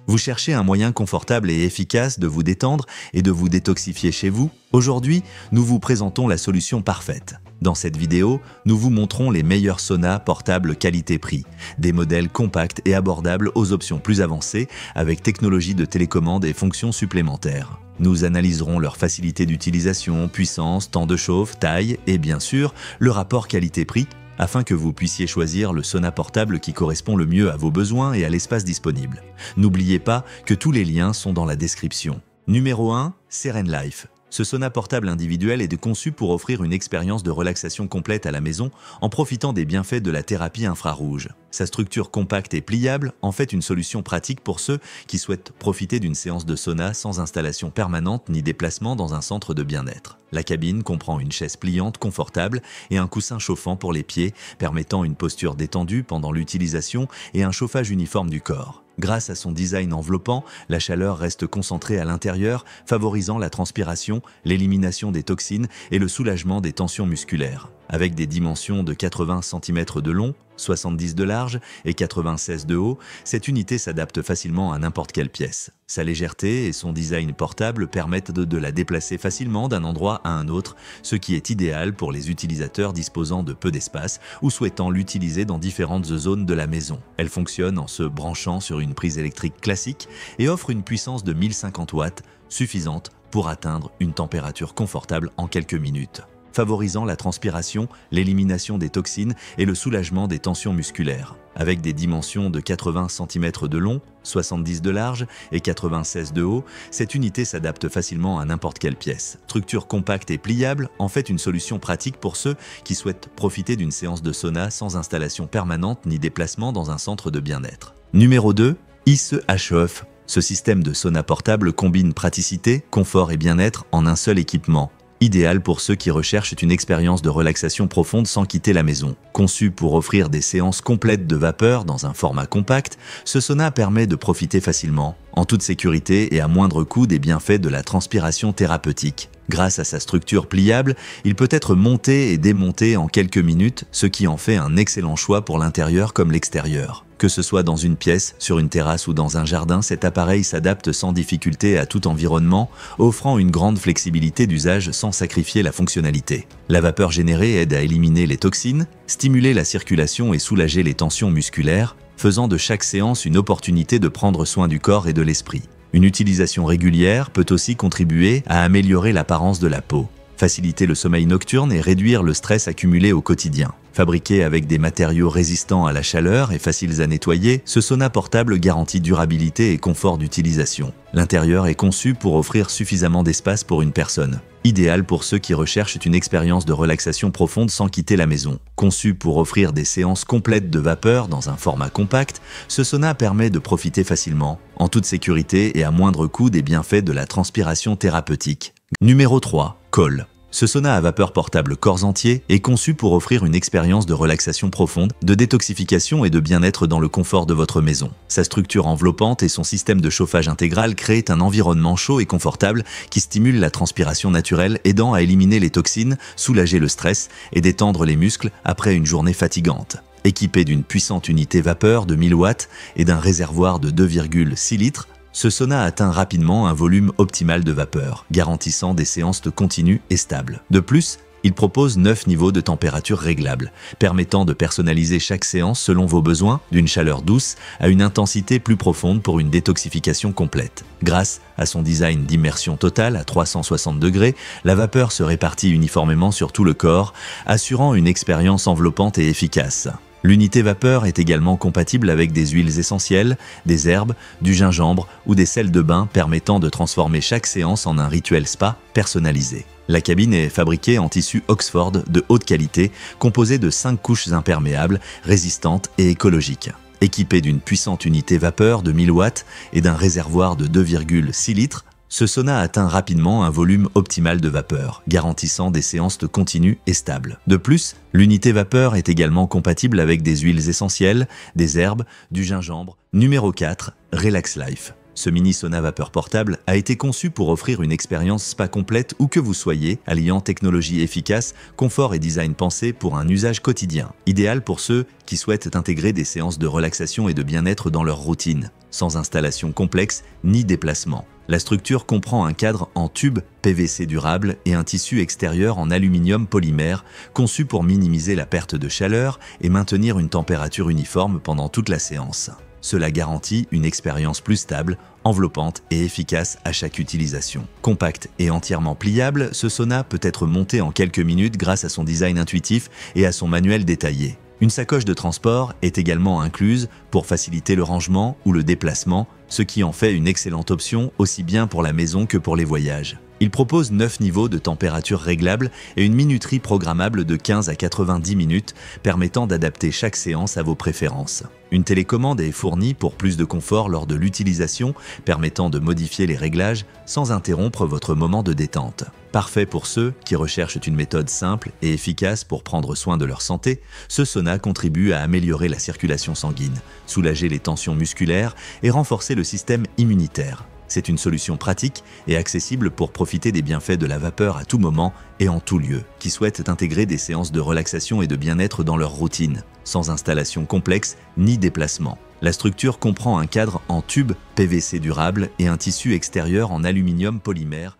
Vous cherchez un moyen confortable et efficace de vous détendre et de vous détoxifier chez vous? Aujourd'hui, nous vous présentons la solution parfaite. Dans cette vidéo, nous vous montrons les meilleurs saunas portables qualité-prix, des modèles compacts et abordables aux options plus avancées avec technologie de télécommande et fonctions supplémentaires. Nous analyserons leur facilité d'utilisation, puissance, temps de chauffe, taille et bien sûr, le rapport qualité-prix afin que vous puissiez choisir le sauna portable qui correspond le mieux à vos besoins et à l'espace disponible. N'oubliez pas que tous les liens sont dans la description. Numéro 1, Serenlife. Ce sauna portable individuel est conçu pour offrir une expérience de relaxation complète à la maison en profitant des bienfaits de la thérapie infrarouge. Sa structure compacte et pliable en fait une solution pratique pour ceux qui souhaitent profiter d'une séance de sauna sans installation permanente ni déplacement dans un centre de bien-être. La cabine comprend une chaise pliante confortable et un coussin chauffant pour les pieds, permettant une posture détendue pendant l'utilisation et un chauffage uniforme du corps. Grâce à son design enveloppant, la chaleur reste concentrée à l'intérieur, favorisant la transpiration, l'élimination des toxines et le soulagement des tensions musculaires. Avec des dimensions de 80 cm de long, 70 de large et 96 de haut, cette unité s'adapte facilement à n'importe quelle pièce. Sa légèreté et son design portable permettent de la déplacer facilement d'un endroit à un autre, ce qui est idéal pour les utilisateurs disposant de peu d'espace ou souhaitant l'utiliser dans différentes zones de la maison. Elle fonctionne en se branchant sur une prise électrique classique et offre une puissance de 1050 watts, suffisante pour atteindre une température confortable en quelques minutes, favorisant la transpiration, l'élimination des toxines et le soulagement des tensions musculaires. Avec des dimensions de 80 cm de long, 70 de large et 96 de haut, cette unité s'adapte facilement à n'importe quelle pièce. Structure compacte et pliable en fait une solution pratique pour ceux qui souhaitent profiter d'une séance de sauna sans installation permanente ni déplacement dans un centre de bien-être. Numéro 2, ICE HEF. Ce système de sauna portable combine praticité, confort et bien-être en un seul équipement. Idéal pour ceux qui recherchent une expérience de relaxation profonde sans quitter la maison. Conçu pour offrir des séances complètes de vapeur dans un format compact, ce sauna permet de profiter facilement, en toute sécurité et à moindre coût des bienfaits de la transpiration thérapeutique. Grâce à sa structure pliable, il peut être monté et démonté en quelques minutes, ce qui en fait un excellent choix pour l'intérieur comme l'extérieur. Que ce soit dans une pièce, sur une terrasse ou dans un jardin, cet appareil s'adapte sans difficulté à tout environnement, offrant une grande flexibilité d'usage sans sacrifier la fonctionnalité. La vapeur générée aide à éliminer les toxines, stimuler la circulation et soulager les tensions musculaires, faisant de chaque séance une opportunité de prendre soin du corps et de l'esprit. Une utilisation régulière peut aussi contribuer à améliorer l'apparence de la peau, faciliter le sommeil nocturne et réduire le stress accumulé au quotidien. Fabriqué avec des matériaux résistants à la chaleur et faciles à nettoyer, ce sauna portable garantit durabilité et confort d'utilisation. L'intérieur est conçu pour offrir suffisamment d'espace pour une personne. Idéal pour ceux qui recherchent une expérience de relaxation profonde sans quitter la maison. Conçu pour offrir des séances complètes de vapeur dans un format compact, ce sauna permet de profiter facilement, en toute sécurité et à moindre coût des bienfaits de la transpiration thérapeutique. Numéro 3, Call. Ce sauna à vapeur portable corps entier est conçu pour offrir une expérience de relaxation profonde, de détoxification et de bien-être dans le confort de votre maison. Sa structure enveloppante et son système de chauffage intégral créent un environnement chaud et confortable qui stimule la transpiration naturelle, aidant à éliminer les toxines, soulager le stress et détendre les muscles après une journée fatigante. Équipé d'une puissante unité vapeur de 1000 watts et d'un réservoir de 2,6 litres, ce sauna atteint rapidement un volume optimal de vapeur, garantissant des séances continues et stables. De plus, il propose 9 niveaux de température réglables, permettant de personnaliser chaque séance selon vos besoins, d'une chaleur douce à une intensité plus profonde pour une détoxification complète. Grâce à son design d'immersion totale à 360 degrés, la vapeur se répartit uniformément sur tout le corps, assurant une expérience enveloppante et efficace. L'unité vapeur est également compatible avec des huiles essentielles, des herbes, du gingembre ou des sels de bain permettant de transformer chaque séance en un rituel spa personnalisé. La cabine est fabriquée en tissu Oxford de haute qualité, composée de 5 couches imperméables, résistantes et écologiques. Équipée d'une puissante unité vapeur de 1000 watts et d'un réservoir de 2,6 litres, ce sauna atteint rapidement un volume optimal de vapeur, garantissant des séances continues et stables. De plus, l'unité vapeur est également compatible avec des huiles essentielles, des herbes, du gingembre. Numéro 4, Relax Life. Ce mini sauna vapeur portable a été conçu pour offrir une expérience spa complète où que vous soyez, alliant technologie efficace, confort et design pensé pour un usage quotidien. Idéal pour ceux qui souhaitent intégrer des séances de relaxation et de bien-être dans leur routine, sans installation complexe ni déplacement. La structure comprend un cadre en tube PVC durable et un tissu extérieur en aluminium polymère conçu pour minimiser la perte de chaleur et maintenir une température uniforme pendant toute la séance. Cela garantit une expérience plus stable, enveloppante et efficace à chaque utilisation. Compact et entièrement pliable, ce sauna peut être monté en quelques minutes grâce à son design intuitif et à son manuel détaillé. Une sacoche de transport est également incluse pour faciliter le rangement ou le déplacement, ce qui en fait une excellente option aussi bien pour la maison que pour les voyages. Il propose 9 niveaux de température réglables et une minuterie programmable de 15 à 90 minutes, permettant d'adapter chaque séance à vos préférences. Une télécommande est fournie pour plus de confort lors de l'utilisation, permettant de modifier les réglages sans interrompre votre moment de détente. Parfait pour ceux qui recherchent une méthode simple et efficace pour prendre soin de leur santé, ce sauna contribue à améliorer la circulation sanguine, soulager les tensions musculaires et renforcer le système immunitaire. C'est une solution pratique et accessible pour profiter des bienfaits de la vapeur à tout moment et en tout lieu, qui souhaitent intégrer des séances de relaxation et de bien-être dans leur routine, sans installation complexe ni déplacement. La structure comprend un cadre en tube PVC durable et un tissu extérieur en aluminium polymère